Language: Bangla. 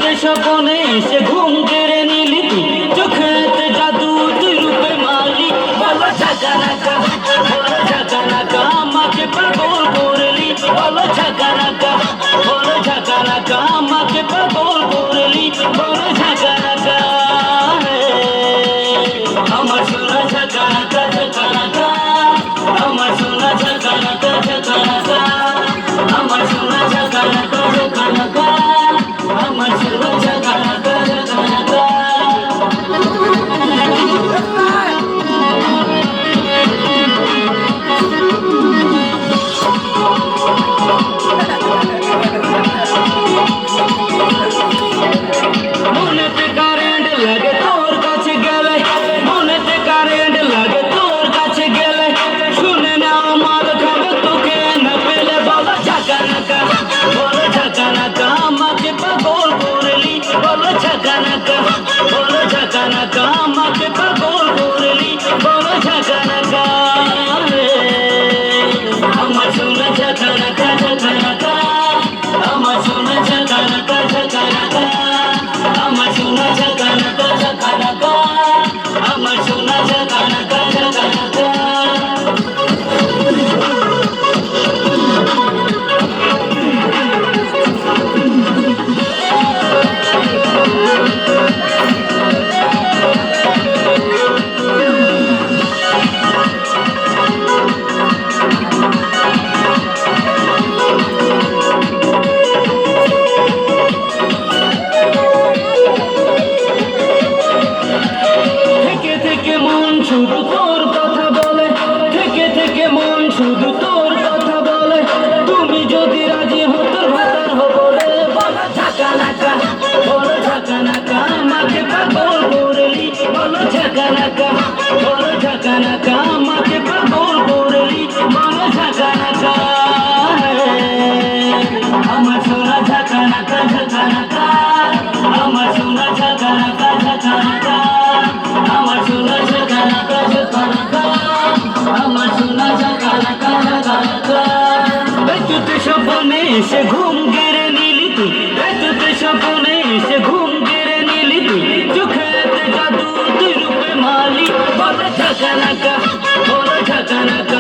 রাতুতে স্বপনে এসে ঘুম কেড়ে নিলি তুই, চোখেতে জাদু তুই রূপে মালি। বলো ঝাঁকা নাকা, বলো ঝাঁকা নাকা, আমাকে পাগল করলি। বলো ঝাঁকা নাকা, বলো ঝাঁকা নাকা, আমাকে পাগল করলি। বলো ঝাঁকা নাকা, আমার সোনা ঝাঁকা নাকা, ঝাঁকা নাকা, আমার সোনা ঝাঁকা নাকা, ঝাঁকা নাকা, আমার সোনা ঝাঁকা নাকা, ঝাঁকা নাকা, আমার সোনা ঝাঁকা নাকা, ঝাঁকা নাকা। মনেতে কারেন্ট লাগে তোর কাছে গেলে, মনেতে কারেন্ট লাগে তোর কাছে গেলে, শুনে না আমার খবর তোকে না পেলে। বলো ঝাঁকা নাকা, বলো ঝাঁকা নাকা, আমাকে পাগল করলি। বলো ঝাঁকা নাকা, বলো ঝাঁকা নাকা, আমাকে পাগল করলি। বলো ঝাঁকা নাকা, আমার সোনা ঝাঁকা নাকা, ঝাঁকা নাকা, আমার সোনা ঝাঁকা নাকা, ঝাঁকা নাকা, আমার সোনা ঝাঁকা নাকা, ঝাঁকা নাকা, আমার সোনা ঝাঁকা নাকা, ঝাঁকা নাকা। থেকে থেকে মন শুধু তোর কথা বলে, থেকে থেকে মন শুধু তোর কথা বলে। তুমি যদি রাজি হতো ভাতার হবো রে। বলো ঝাঁকা নাকা, বলো ঝাঁকা নাকা, আমাকে পাগল করলি। বলো ঝাঁকা নাকা, বলো ঝাঁকা নাকা, আমাকে পাগল করলি। বলো ঝাঁকা নাকা, আমার সোনা ঝাঁকা নাকা, ঝাঁকা নাকা, আমার সোনা ঝাঁকা নাকা, ঝাঁকা নাকা, আমার সোনা ঝাঁকা নাকা, ঝাঁকা নাকা, আমার সোনা ঝাঁকা নাকা, ঝাঁকা নাকা। রাতুতে স্বপনে এসে ঘুম কেড়ে নিলি তুই, রাতুতে স্বপনে এসে ঘুম কেড়ে নিলি তুই, চোখেতে জাদু তুই রূপে মালি। বলো ঝাঁকা নাকা, বলো ঝাঁকা নাকা,